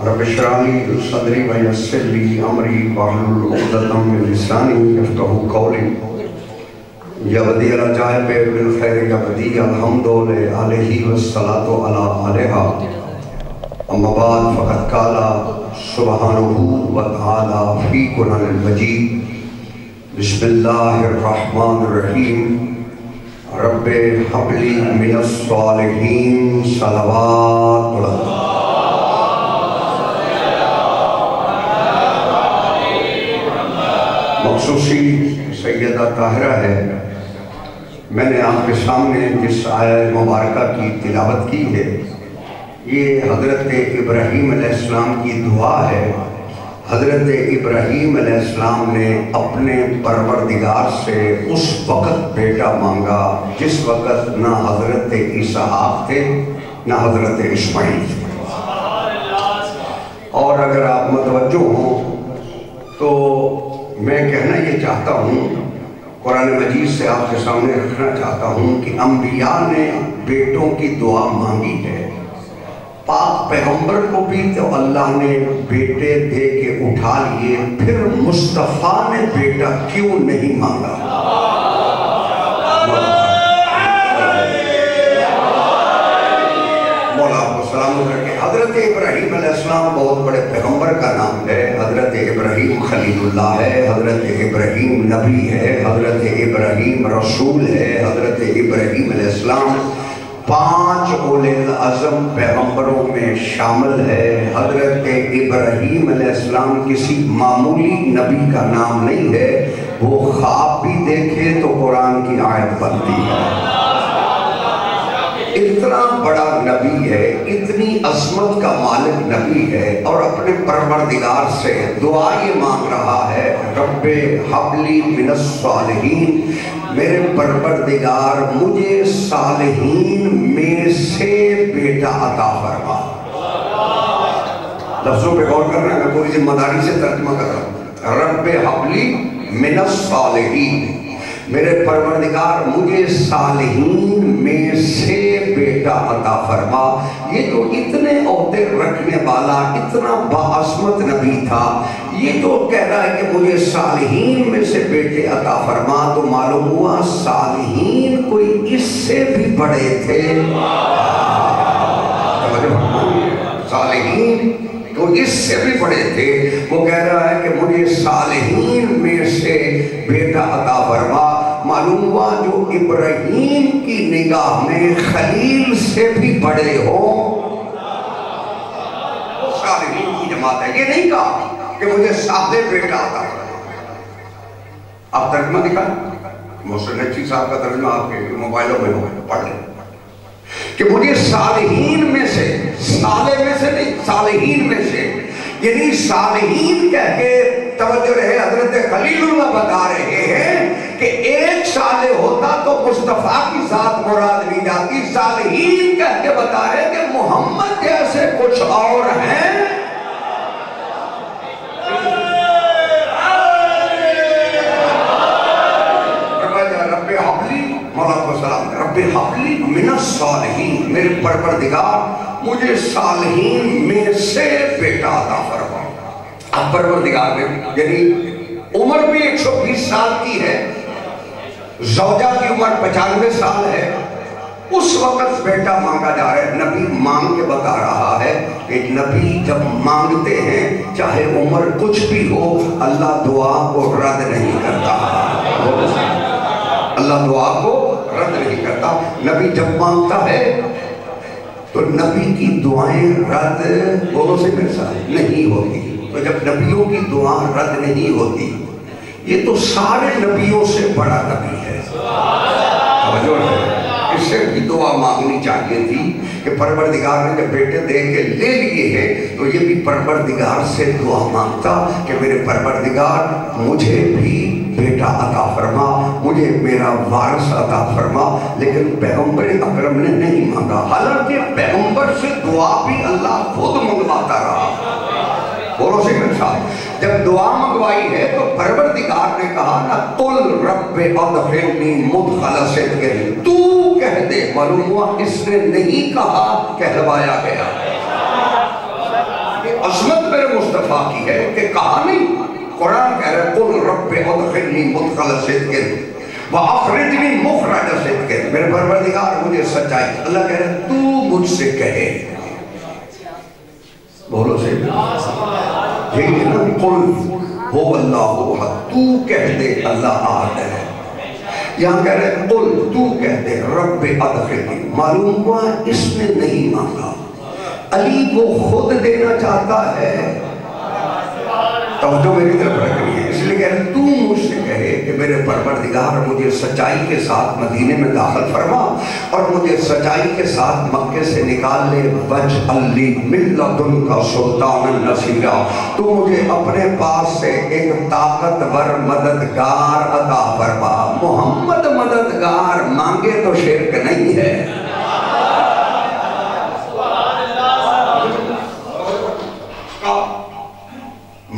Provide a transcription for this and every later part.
رب اشرح لي صدري ويسر لي امري واحلل عقدة من لساني يفقهوا قولي یا بدیع العجائب بالخیر یا بدیع الحمد لعلیہ والصلاة علی علیہ اما بعد فقد قال سبحانہ وتعالی فی قرآن المجید بسم اللہ الرحمن الرحیم رب حب لی من الصالحین صلوات اللہ مخصوصی سیدہ طاہرہ ہے. میں نے آپ کے سامنے جس آیہ مبارکہ کی تلاوت کی ہے یہ حضرت ابراہیم علیہ السلام کی دعا ہے. حضرت ابراہیم علیہ السلام نے اپنے پروردگار سے اس وقت بیٹا مانگا جس وقت نہ حضرت اسحاق تھے نہ حضرت اسماعیل تھے. اور اگر آپ متوجہ ہوں تو میں کہنا یہ چاہتا ہوں، قرآن مجید سے آپ کے سامنے رکھنا چاہتا ہوں کہ انبیاء نے بیٹوں کی دعا مانگی ہے. پاک پیغمبر کو بھی تو اللہ نے بیٹے دے کے اٹھا لیے، پھر مصطفیٰ نے بیٹا کیوں نہیں مانگا؟ مولا آپ کو سلام کر کے. حضرت ابراہیم علیہ السلام بہت بڑے پیغمبر کا نام ہے. حضرت ابراہیم خلیل اللہ ہے، حضرت ابراہیم نبی ہے، حضرت ابراہیم رسول ہے. حضرت ابراہیم علیہ السلام 5 اولِ العزم پیغمبروں میں شامل ہے. حضرت ابراہیم علیہ السلام کسی معمولی نبی کا نام نہیں ہے. وہ خواب بھی دیکھے تو قرآن کی آیت بنتی ہے. اتنا بڑا نبی ہے، اتنی عظمت کا مالک نبی ہے، اور اپنے پروردگار سے دعا یہ مانگ رہا ہے رب حب لی من الصالحین، میرے پروردگار مجھے صالحین میں سے بیٹا عطا فرما. لفظوں پہ غور کرنا ہے، میں پوری ذمہ داری سے ترجمہ کر رہا ہوں. رب حب لی من الصالحین، میرے پروردگار مجھے صالحین میں سے بیٹا عطا فرما. یہ جو اتنے عہدے رکھنے والا اتنا باعظمت نبی تھا، یہ جو کہہ رہا ہے کہ مجھے صالحین میں سے بیٹے عطا فرما، تو معلوم ہوا صالحین کوئی اس سے بھی بڑے تھے. صالحین تو اس سے بھی بڑے تھے. وہ کہہ رہا ہے کہ مجھے صالحین میں سے بیٹا عطا فرما. معلوم ہوا جو ابراہیم کی نگاہ میں خلیل سے بھی بڑے ہوں صالحین کی جماعت ہے. یہ نہیں کہا کہ مجھے صالح بیٹا عطا فرما. آپ ترجمہ دکھائیں، محسن نقوی صاحب کا ترجمہ آپ کے موبائلوں میں ہوگا، پڑھ لیں کہ مجھے صالحین میں سے، صالح میں سے نہیں، صالحین میں سے. یعنی صالحین کہہ کے توجہ رہے، حضرت خلیل اللہ بتا رہے ہیں کہ ایک صالح ہوتا تو مصطفیٰ کی ذات مراد نہیں جاتی. صالحین کہہ کے بتا رہے کہ محمد جیسے کچھ اور ہیں. رب حبلی، مولا کو سلام، رب حبلی من الصالحین، میرے پروردگار مجھے صالحین میں سے بیٹا عطا فرما. اب پروردگار نے، یعنی عمر بھی 120 سال کی ہے، زوجہ کی عمر 95 سال ہے. اس وقت بیٹا مانگا جا رہا ہے. نبی مانگ کے بتا رہا ہے کہ نبی جب مانگتے ہیں چاہے عمر کچھ بھی ہو، اللہ دعا کو رد نہیں کرتا. اللہ دعا کو رد نہیں کرتا. نبی جب مانگتا ہے تو نبی کی دعائیں رد بولوں سے میرے ساتھ نہیں ہوتی. تو جب نبیوں کی دعا رد نہیں ہوتی، یہ تو سارے نبیوں سے بڑا نبی ہے. اس سے بھی دعا مانگنی چاہیے تھی کہ پروردگار نے جب بیٹے دے کے لے لیے ہیں تو یہ بھی پروردگار سے دعا مانگتا کہ میرے پروردگار مجھے بھی بیٹا عطا فرما، مجھے میرا وارث عطا فرما. لیکن پیغمبر اکرم نے نہیں مانگا، حالانکہ پیغمبر سے دعا بھی اللہ خود منگواتا رہا. بولو سے میرے ساتھ، جب دعا منگوائی ہے تو پروردگار نے کہا نا قل رب ادخلنی مدخل صدق، تو کہہ دے. معلوم ہوا اس نے نہیں کہا، کہلوایا گیا. دفعہ کی ہے کہ کہا نہیں. قرآن کہہ رہا ہے قل رب ادخلنی مدخل صدق واخرجنی مخرج صدق. میرے پروردگار مجھے سچائی. اللہ کہہ رہا ہے تو مجھ سے کہے. بولو سے قل هو اللہ احد. تو کہہ دے اللہ احد ہے. یہاں کہہ رہے قل تو کہہ دے رب ادخلنی. معلوم ہوا اس نے نہیں مانگا. علی وہ خود دینا چاہتا ہے. توجہ میری طرف رکھنی ہے. اس لیے کہہ رہے تو مجھ سے کہے کہ میرے پروردگار مجھے سچائی کے ساتھ مدینے میں داخل فرما اور مجھے سچائی کے ساتھ مکے سے نکال لے. وجعل لی من لدنک سلطانا نصیرا. تو مجھے اپنے پاس سے ایک طاقتور مددگار عطا فرما. محمد مددگار مانگے تو شرک نہیں ہے.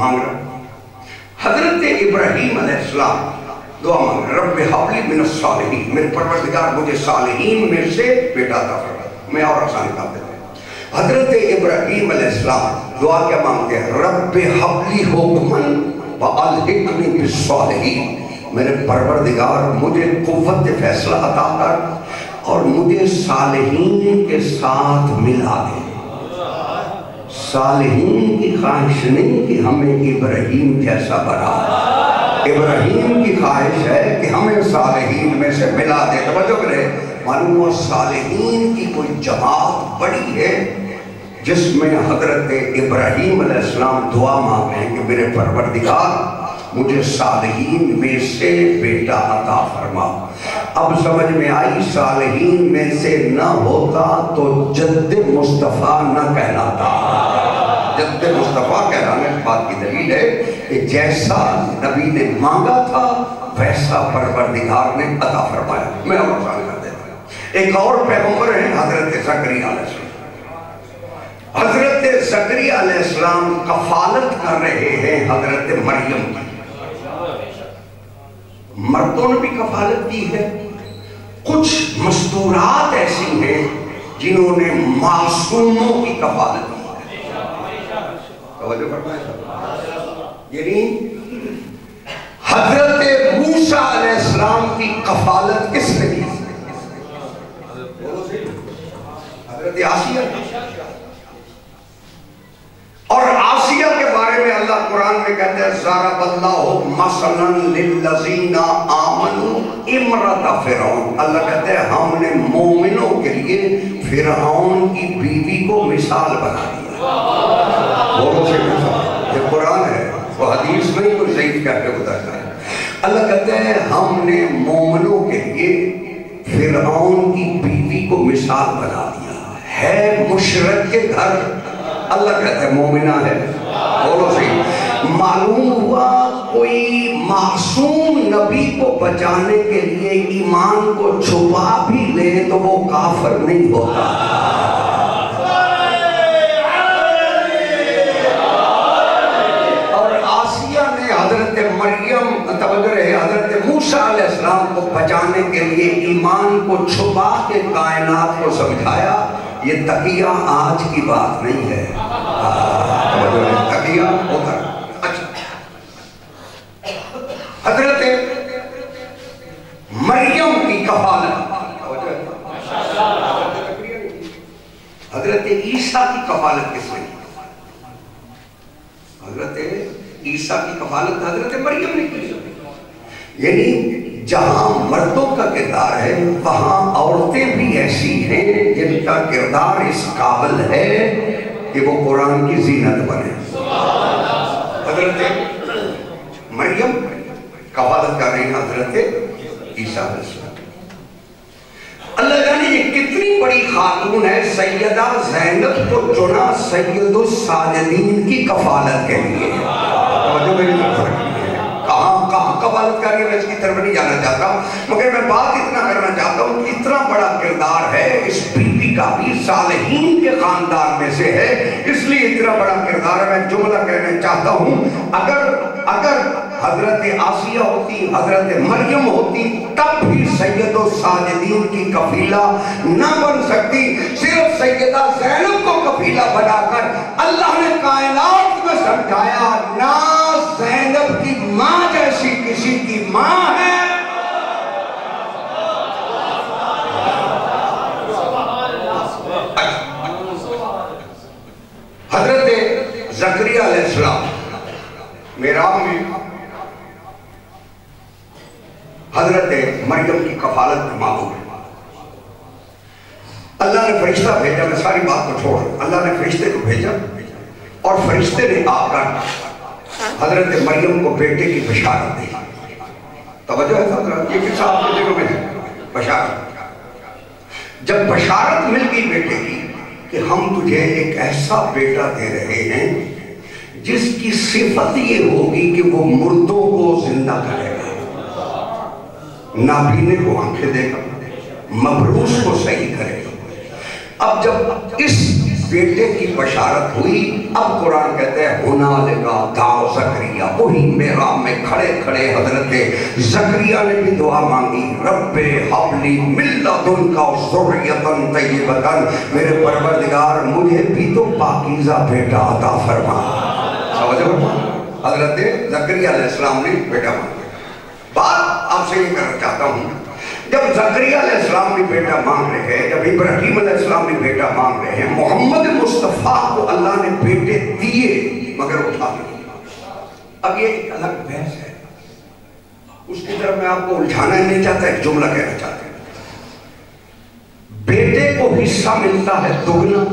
مانگ رہا. حضرت ابراہیم علیہ السلام دعا مانگ رہا رب ہب لی من الصالحین. میرے پروردگار مجھے صالحین میں سے بیٹا عطا فرما. میں اور آسان کر دیتا ہوں. حضرت ابراہیم علیہ السلام دعا کیا مانگتے ہیں رب ہب لی حکما والحقنی بالصالحین. میرے پروردگار مجھے قوت فیصلہ عطا کر اور مجھے صالحین کے ساتھ ملا دے. صالحین کی خواہش نہیں کہ ہمیں ابراہیم جیسا بنا. ابراہیم کی خواہش ہے کہ ہمیں صالحین میں سے ملا دے. توجہ کرے. معلوم ہوا صالحین کی کوئی جماعت بڑی ہے جس میں حضرت ابراہیم علیہ السلام دعا مانگ رہے ہیں کہ میرے پروردگار مجھے صالحین میں سے بیٹا عطا فرما. اب سمجھ میں آئی صالحین میں سے نہ ہوتا تو جد مصطفیٰ نہ کہلاتا. جد مصطفیٰ کہلانے اس بات کی دلیل ہے کہ جیسا نبی نے مانگا تھا ویسا پروردگار نے عطا فرمایا. میں اور آسان کر دیتا ہوں. ایک اور پیغمبر ہیں حضرت زکریا علیہ السلام. حضرت زکریا علیہ السلام کفالت کر رہے ہیں حضرت مریم کی. مردوں نے بھی کفالت کی ہے. کچھ مستورات ایسی ہیں جنہوں نے معصوموں کی کفالت کی ہے. توجہ فرمائیں. یعنی حضرت موسیٰ علیہ السلام کی کفالت کس نے کی؟ حضرت آسیہ. اور آسیہ کے بارے میں اللہ قرآن میں کہتے ہیں ضرب اللہ مثلا للذین آمنوا امرأۃ فرعون. اللہ کہتے ہیں ہم نے مومنوں کے لیے فرعون کی بیوی کو مثال بنا دیا. یہ قرآن ہے, وہ حدیث نہیں کوئی ضعیف کہہ کے بتاتا ہے. اللہ کہتے ہیں ہم نے مومنوں کے لیے فرعون کی بیوی کو مثال بنا دیا. ہے مشرک کے گھر. اللہ کہتا ہے مومنہ ہے. بولو صحیح. معلوم ہوا کوئی معصوم نبی کو بچانے کے لیے ایمان کو چھپا بھی لے تو وہ کافر نہیں ہوتا. اور آسیہ نے حضرت مریم توجہ رہے حضرت موسیٰ علیہ السلام کو بچانے کے لیے ایمان کو چھپا کے کائنات کو سمجھایا. یہ تقیہ آج کی بات نہیں ہے. تقیہ ہوتا. اچھا حضرت مریم کی کفالت. حضرت عیسیٰ کی کفالت کس نے کی؟ حضرت عیسیٰ کی کفالت حضرت مریم نے کی. یعنی جہاں مردوں کا کردار ہے وہاں عورتیں بھی ایسی ہیں جن کا کردار اس قابل ہے کہ وہ قرآن کی زینت بنے. حضرت مریم کفالت کر رہی ہیں حضرت عیسیٰ علیہ السلام. اللہ جانے یہ کتنی بڑی خاتون ہے. سیدہ زینب کو چنا سید الساجدین کی کفالت کے لیے. توجہ میری طرف رکھیے. کہاں کفالت کر رہی ہے میں اس کی طرف نہیں جانا چاہتا ہوں مگر میں بات اتنا کرنا چاہتا ہوں کہ اتنا بڑا کردار ہے اس بیوی کا بھی صالحین کے خاندان میں سے ہے اس لیے اتنا بڑا کردار ہے. میں جملہ کہنا چاہتا ہوں اگر حضرت آسیہ ہوتی حضرت مریم ہوتی تب بھی سید الساجدین کی کفیلہ نہ بن سکتی. صرف سیدہ زینب کو کفیلہ بنا کر اللہ نے کائنات میں سمجھایا نہ زینب کی ماں جیسی کسی کی ماں ہے، حضرت زکریا علیہ السلام میراب میں حضرت مریم کی کفالت میں معمول ہے۔ اللہ نے فرشتہ بھیجا، میں ساری بات کو چھوڑ، اللہ نے فرشتے کو بھیجا اور فرشتے نے آ کر حضرت مریم کو بیٹے کی بشارت دی۔ توجہ ہے حضرت، یہ کس آپ کے دلوں میں ہے؟ بشارت۔ جب بشارت مل گئی بیٹے کی کہ ہم تجھے ایک ایسا بیٹا دے رہے ہیں جس کی صفت یہ ہوگی کہ وہ مردوں کو زندہ کرے گا، نابینے کو آنکھیں دے گا، مبروس کو صحیح کرے گا۔ اب جب اس بیٹے کی بشارت ہوئی، اب قرآن کہتے ہیں ہنالکا دعا زکریا، وہی محراب میں کھڑے کھڑے حضرت زکریا نے بھی دعا مانگی، رب حبلی من لدنک ذریۃ طیبۃ، میرے پروردگار مجھے بھی تو پاکیزہ بیٹا عطا فرما۔ حضرت زکریا علیہ السلام نے بیٹا مانگا۔ بات آپ سے یہ کرنا چاہتا ہوں، جب زکریا علیہ السلام بھی بیٹا مانگ رہے ہیں، جب ابراہیم علیہ السلام بھی بیٹا مانگ رہے ہیں، محمد مصطفیٰ کو اللہ نے بیٹے دیے مگر اٹھا نہیں۔ اب یہ ایک الگ بحث ہے، اس کی طرف میں آپ کو الجھانا ہی نہیں چاہتا، ایک جملہ کہنا چاہتا ہوں۔ بیٹے کو حصہ ملتا ہے دگنا،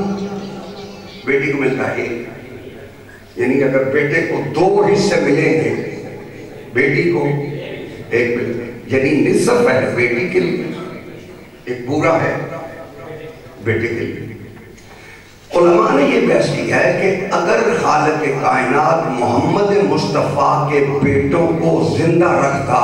بیٹی کو ملتا ہے ایک، یعنی اگر بیٹے کو 2 حصے ملیں گے، بیٹی کو ایک ملے، یعنی نصف ہے بیٹی کے لیے، ایک پورا ہے بیٹے کے لیے۔ علماء نے یہ بحث کی ہے کہ اگر خالق کائنات محمد مصطفیٰ کے بیٹوں کو زندہ رکھتا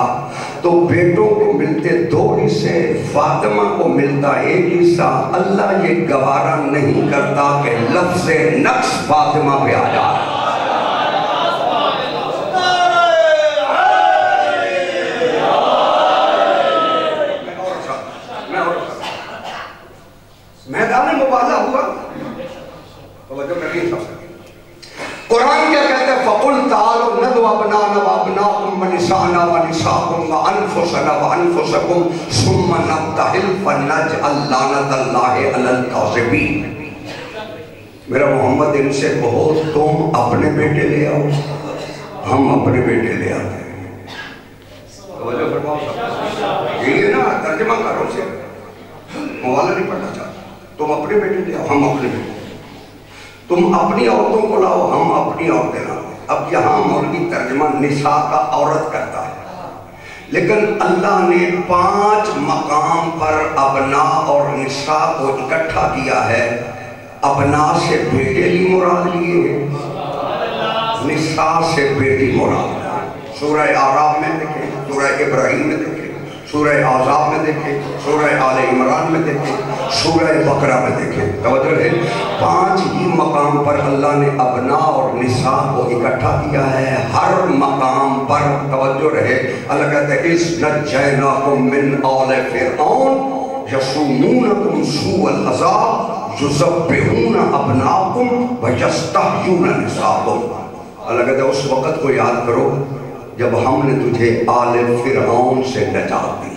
تو بیٹوں کو ملتے 2 حصے، فاطمہ کو ملتا 1 حصہ۔ اللہ یہ گوارا نہیں کرتا کہ لفظ نقص فاطمہ پہ آ جائے۔ میدان مباحثہ ہوا، توجہ کریں سب۔ قرآن کیا کہتا ہے؟ فَقُلْ تَعَالُوا نَدْعُ أَبْنَاءَنَا وَأَبْنَاءَكُمْ وَنِسَاءَنَا وَنِسَاءَكُمْ وَأَنفُسَنَا وَأَنفُسَكُمْ ثُمَّ نَبْتَهِلْ فَنَجْعَلْ لَعْنَتَ اللَّهِ عَلَى الْكَاذِبِينَ۔ میرا محمد ان سے کہو تم اپنے بیٹے لے آؤ، ہم اپنے بیٹے لے آتے ہیں۔ توجہ فرماؤ سب، یہ نا ترجمہ کرو سے موالہ نہیں پڑھنا چاہتا۔ تم اپنے بیٹے لے آؤ، ہم اپنے بیٹے، تم اپنی عورتوں کو لاؤ، ہم اپنی عورتیں لاؤ۔ اب یہاں مولوی ترجمہ نساء کا عورت کرتا ہے، لیکن اللہ نے 5 مقام پر ابنا اور نساء کو اکٹھا کیا ہے۔ ابنا سے بیٹے لی مراد لیے ہیں، نساء سے بیٹی مراد۔ سورہ اعراف میں دیکھیں، سورہ ابراہیم میں دیکھیں، سورہ احزاب میں دیکھیں، سورہ آل عمران میں دیکھیں، سورہ بقرہ میں دیکھیں۔ توجہ ہے، 5 ہی مقام پر اللہ نے ابنا اور نساء کو اکٹھا کیا ہے۔ ہر مقام پر توجہ رہے، اللہ کہتے ہیں اِذْ نَجَّيْنَاكُمْ مِنْ آلِ فِرْعَوْنَ يَصُومُونَكُمْ سُوءَ الْعَذَابِ يُذَبِّحُونَ أَبْنَاءَكُمْ وَيَسْتَحْيُونَ نِسَاءَكُمْ۔ اللہ کہتے ہیں اس وقت کو یاد کرو جب ہم نے تجھے آل فرعون سے نجات دی۔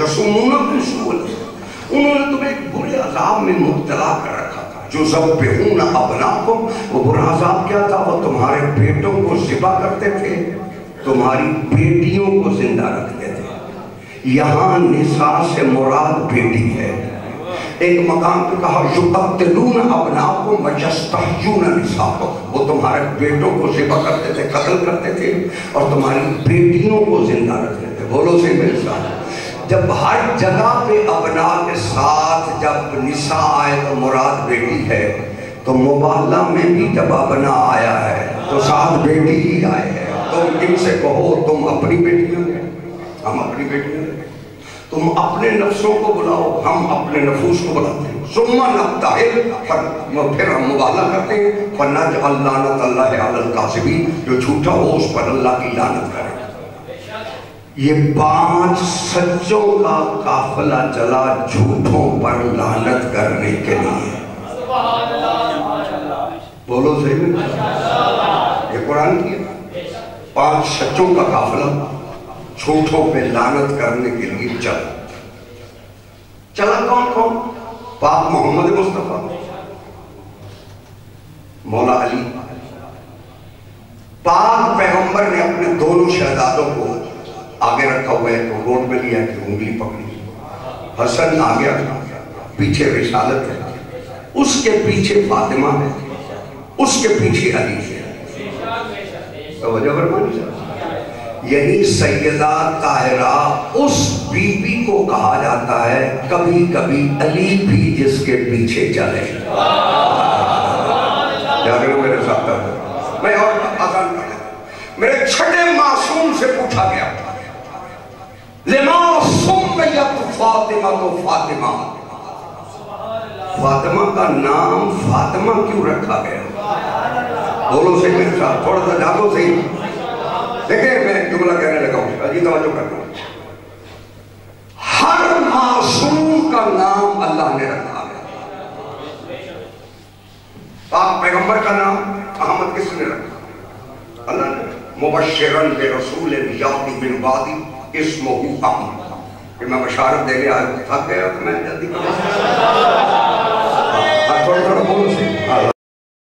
یصومونکم سوء العذاب، انہوں نے تمہیں ایک برے عذاب میں مبتلا کر رکھا تھا۔ یذبحون ابناکم، وہ برا عذاب کیا تھا؟ وہ تمہارے بیٹوں کو ذبح کرتے تھے، تمہاری بیٹیوں کو زندہ رکھتے تھے۔ یہاں نساء سے مراد بیٹی ہے۔ ایک مقام پہ کہا یقتلون ابناءکم ویستحیون نساءکم، وہ تمہارے بیٹوں کو ذبح کرتے تھے، قتل کرتے تھے، اور تمہاری بیٹیوں کو زندہ رکھتے تھے۔ بولو سے میرے ساتھ، جب ہر جگہ پہ ابنا کے ساتھ جب نساء آئے تو مراد بیٹی ہے، تو مبالغہ میں بھی جب ابنا آیا ہے تو ساتھ بیٹی ہی آئے ہے۔ تم ان سے کہو تم اپنی بیٹیاں ہیں، ہم اپنی بیٹیاں ہیں، تم اپنے نفسوں کو بلاؤ، ہم اپنے نفوس کو بلاتے ہیں۔ ثم نبتہل، پھر ہم مبالغہ کرتے ہیں، فنجعل لعنت اللہ علی الکاذبین، جو جھوٹا ہو اس پر اللہ کی لعنت کرے۔ یہ 5 سچوں کا قافلہ چلا جھوٹوں پر لعنت کرنے کے لیے۔ بولو صحیح میں، یہ قرآن کی ہے۔ 5 سچوں کا قافلہ جھوٹوں پہ لعنت کرنے کے لیے چلا کون کون؟ پاک محمد مصطفیٰ، مولا علی۔ پاک پیغمبر نے اپنے دونوں شہزادوں کو آگے رکھا ہوا ہے تو روڈ میں لیا کہ انگلی پکڑی، حسن آ گیا، پیچھے رسالت ہے، اس کے پیچھے فاطمہ ہے، اس کے پیچھے علی ہے۔ توجہ فرمائیے، یعنی سیدہ طاہرہ اس بی بی کو کہا جاتا ہے کبھی کبھی علی بھی جس کے پیچھے چلے۔ یاد رہو میرے ساتھ، میں اور آسان کر دیتا ہوں۔ میرے چھٹے معصوم سے پوچھا گیا لما سمیت فاطمہ تو فاطمہ، فاطمہ کا نام فاطمہ کیوں رکھا گیا؟ بولو سے میرے ساتھ، تھوڑا سا جاگو صحیح۔ دیکھیں میں جملہ کہنے لگا ہوں، عجیب توجہ کرتا ہوں۔ ہر معصوم کا نام اللہ نے رکھا ہے۔ پاک پیغمبر کا نام احمد کس نے رکھا؟ اللہ نے۔ مبشرن برسول یاتی من بعدی اسمہ احمد، کہ میں بشارت دے گیا تھک گیا تو میں جلدی کروں۔ تھوڑا تھوڑا بولو سے